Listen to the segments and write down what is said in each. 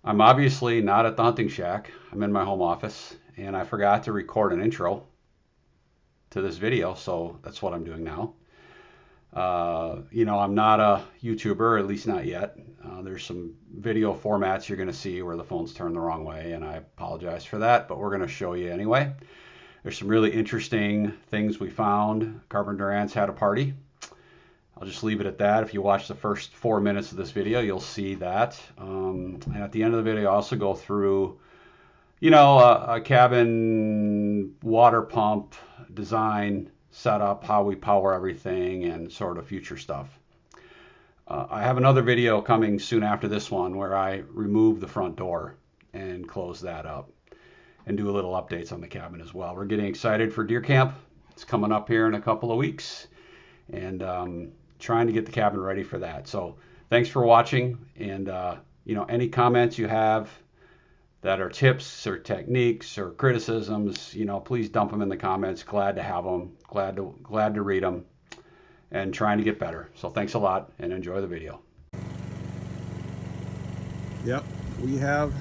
I'm obviously not at the hunting shack. I'm in my home office, and I forgot to record an intro to this video, so that's what I'm doing now. I'm not a YouTuber, at least not yet. There's some video formats you're going to see where the phone's turned the wrong way, and I apologize for that, but we're going to show you anyway. There's some really interesting things we found. Carpenter ants had a party. I'll just leave it at that. If you watch the first 4 minutes of this video, you'll see that. And at the end of the video, I also go through, a cabin water pump design, setup, how we power everything, and sort of future stuff. I have another video coming soon after this one where I remove the front door and close that up and do a little updates on the cabin as well. We're getting excited for deer camp. It's coming up here in a couple of weeks, and trying to get the cabin ready for that. So thanks for watching, and any comments you have that are tips or techniques or criticisms, please dump them in the comments. Glad to have them, glad to read them, and trying to get better. So thanks a lot, and enjoy the video. Yep, we have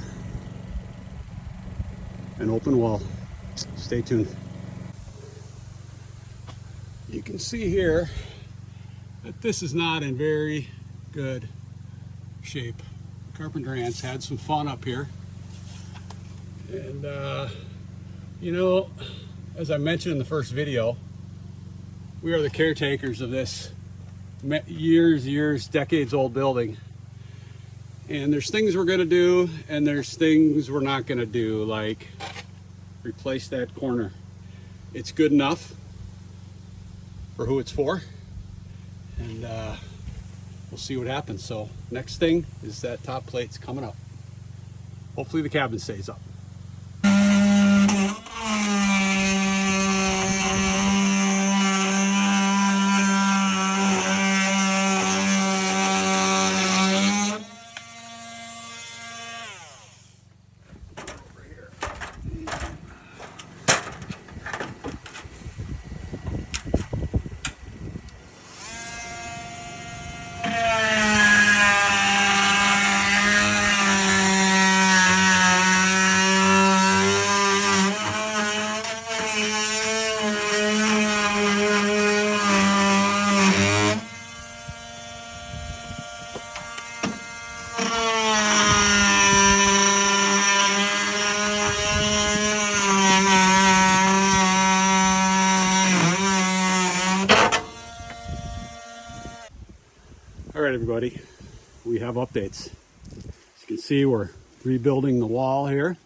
an open wall. Stay tuned. You can see here that this is not in very good shape. Carpenter ants had some fun up here. And, as I mentioned in the first video, we are the caretakers of this decades old building. And there's things we're gonna do, and there's things we're not gonna do, like replace that corner. It's good enough for who it's for. And we'll see what happens. So next thing is that top plate's coming up. Hopefully the cabin stays up. All right, everybody, we have updates. As you can see, we're rebuilding the wall here.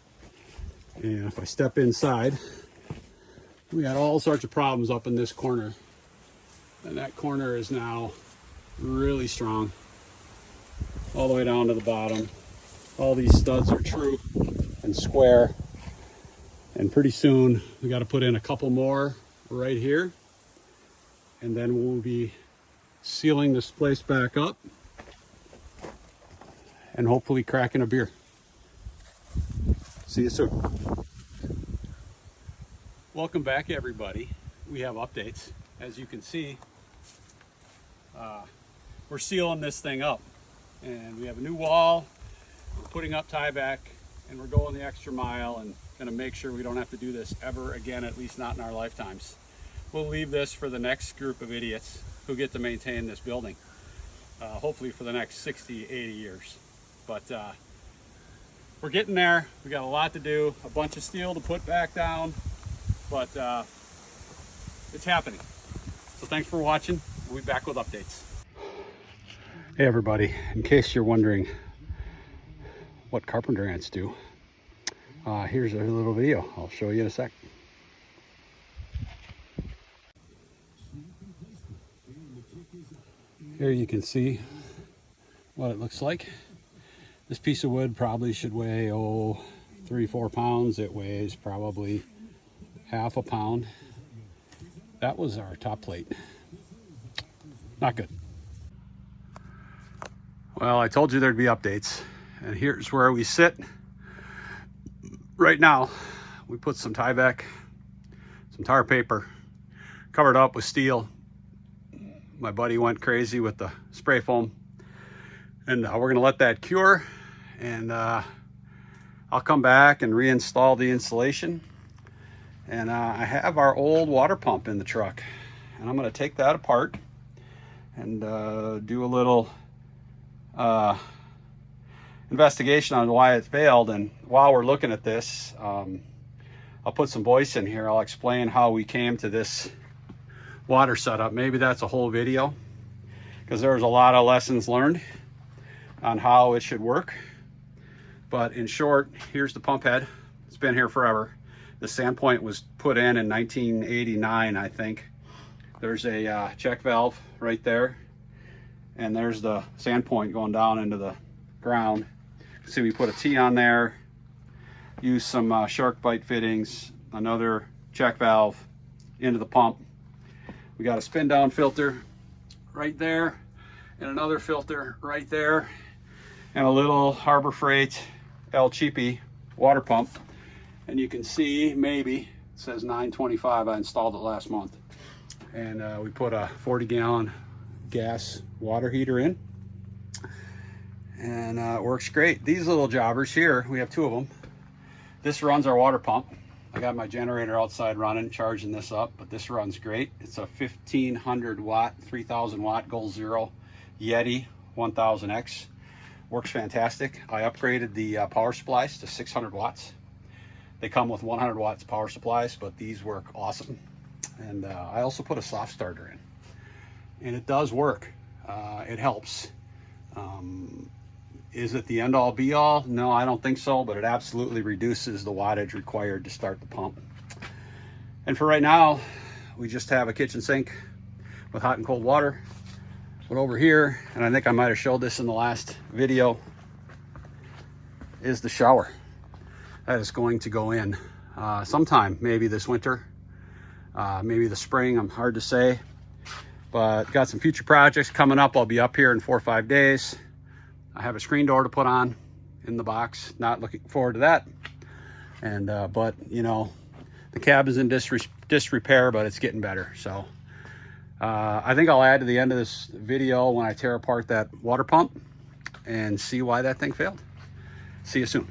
And if I step inside, we had all sorts of problems up in this corner. And that corner is now really strong, all the way down to the bottom. All these studs are true and square. And pretty soon, we got to put in a couple more right here. And then we'll be sealing this place back up and hopefully cracking a beer. See you soon. Welcome back, everybody. We have updates. As you can see, we're sealing this thing up, and we have a new wall. We're putting up tieback, and we're going the extra mile and going to make sure we don't have to do this ever again, at least not in our lifetimes. We'll leave this for the next group of idiots who get to maintain this building, hopefully for the next 60, 80 years. But we're getting there. We got a lot to do, a bunch of steel to put back down, but it's happening. So thanks for watching. We'll be back with updates. Hey everybody, in case you're wondering what carpenter ants do, here's a little video. I'll show you in a sec. Here you can see what it looks like. This piece of wood probably should weigh, 3-4 pounds. It weighs probably half a pound. That was our top plate. Not good. Well, I told you there'd be updates, and here's where we sit right now. We put some tieback, some tar paper, covered up with steel. My buddy went crazy with the spray foam, and we're gonna let that cure, and I'll come back and reinstall the insulation. And I have our old water pump in the truck, and I'm going to take that apart and do a little investigation on why it failed. And while we're looking at this, I'll put some voice in here. I'll explain how we came to this water setup. Maybe that's a whole video, because there's a lot of lessons learned on how it should work. But in short, here's the pump head. It's been here forever. The sand point was put in 1989, I think. There's a check valve right there, and there's the sand point going down into the ground. See, we put a T on there, use some shark bite fittings, another check valve into the pump. We got a spin down filter right there, and another filter right there, and a little Harbor Freight El Cheapy water pump. And you can see, maybe it says 925. I installed it last month, and we put a 40-gallon gas water heater in, and it works great. These little jobbers here, we have two of them. This runs our water pump. I got my generator outside running, charging this up, but this runs great. It's a 1500 watt, 3000 watt Goal Zero Yeti 1000X. Works fantastic. I upgraded the power supplies to 600 watts. They come with 100 watts power supplies, but these work awesome. And I also put a soft starter in, and it does work. It helps. Is it the end all be all? No, I don't think so, but it absolutely reduces the wattage required to start the pump. And for right now, we just have a kitchen sink with hot and cold water. But over here, and I think I might have showed this in the last video, is the shower. That is going to go in sometime, maybe this winter, maybe the spring. I'm hard to say, but got some future projects coming up. I'll be up here in 4 or 5 days. I have a screen door to put on in the box. Not looking forward to that. And but you know, the cab is in disrepair, but it's getting better. So I think I'll add to the end of this video when I tear apart that water pump and see why that thing failed. See you soon.